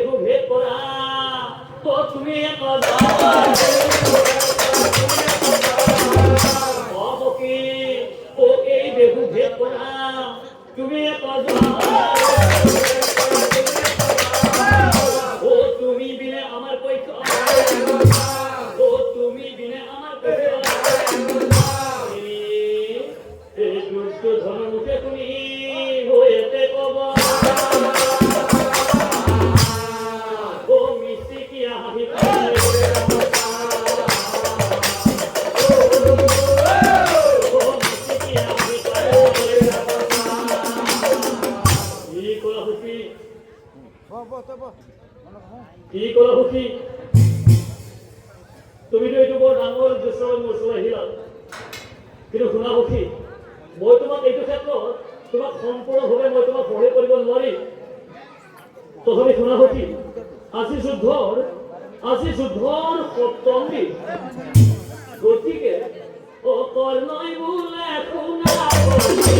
বেহু ভেদ করা তো তুমি ও এই বেহু ভেদ করা তুমি ও তুমি বিনে আমার পয়সা ও তুমি বিনে আমার ধন মুখে তুমি হয়েতে কবা ও মিষ্টি কি আহি কি করা হচ্ছি তুমি তো এইটো বৰ ডাঙৰ দুচৰ মচলা আহিলা কিন্তু শুনা হচ্ছি মই তোমাক এইটো ক্ষেত্ৰত তোমাক সম্পূৰ্ণভাৱে মই তোমাক সহায় কৰিব নোৱাৰিম তথাপি শুনা হচ্ছি আজি যুদ্ধৰ সপ্তম দিন গতিকে অকৰ্ণই বোলে শুনা হচ্ছি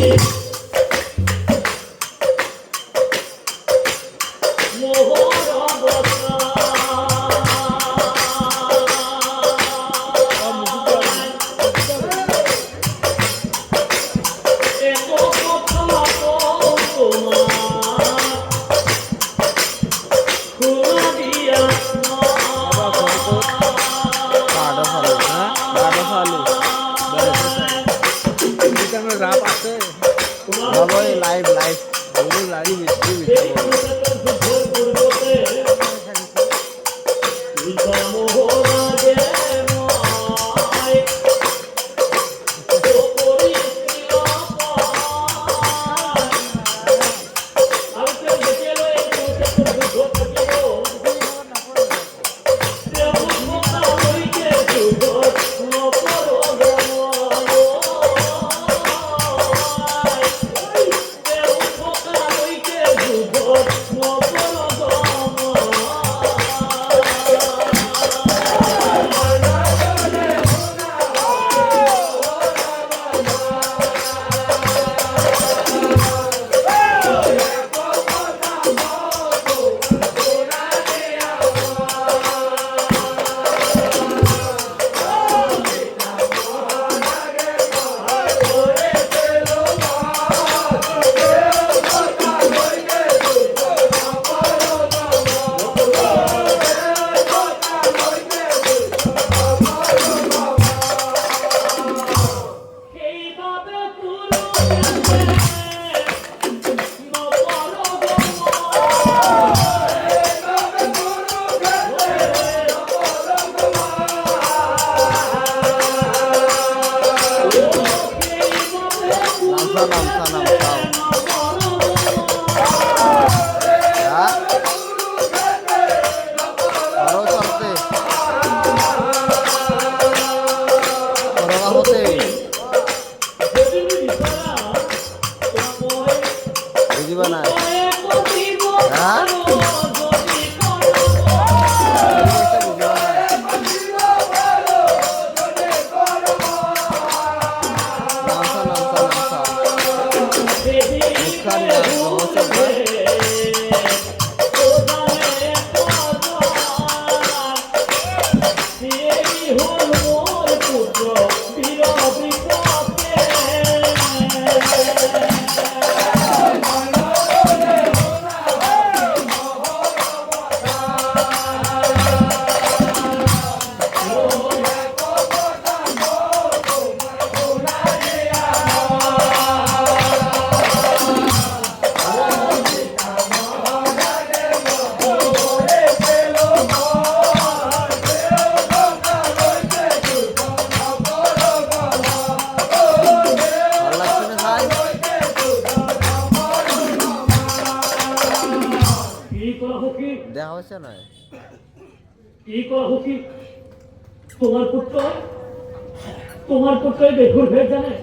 তোমার পুত্র বেঘুর ভেদ জানে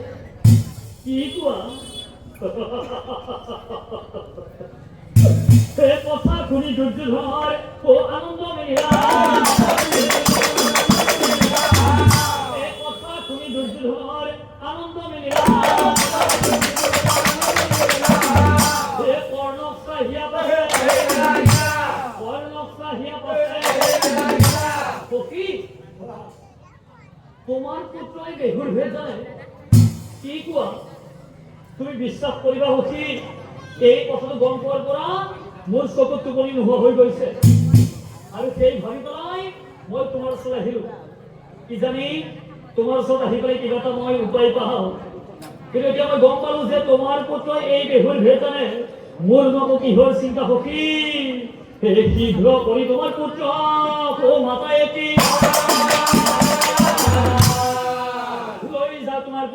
কি কোৱা সে কথা শুনি দুৰ্যোধনৰ ও আনন্দ মিলা এই কথা শুনি দুৰ্যোধনৰ আনন্দ মিলা হে কৰ্ণক চাহিয়া পাহে কৰ্ণক তোমাৰ পুত্ৰই বেহুৰ ভেদ জানে কি কোৱা তুমি বিশ্বাস কৰিবা সখী এই কথাটো গম পোৱাৰ পৰা মোৰ চকুত টোপনি নোহোৱা হৈ গৈছে আৰু সেই ভাবি পেলাই মই তোমাৰ ওচৰত আহিলো কিজানি তোমাৰ ওচৰত আহি পেলাই কিবা এটা মই উপায় পাওঁ কিন্তু এতিয়া মই গম পালো যে তোমাৰ পুত্ৰই এই বেহুৰ ভেদ জানে মোৰ নকো কিহৰ চিন্তা সখী এই শীঘ্ৰ কৰি তোমাৰ পুত্ৰক ও মাতা এটি লৈ যা তোমাৰ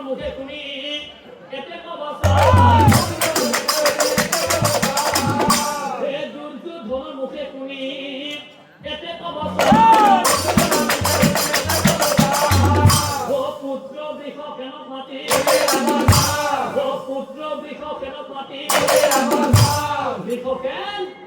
মুখে শুনি এতে দুৰ্যোধনৰ মুখে শুনি এতে পুত্ৰ বৃষ কেনক মাতি পুত্ৰ বৃষ কেনক মাতি বৃষকেন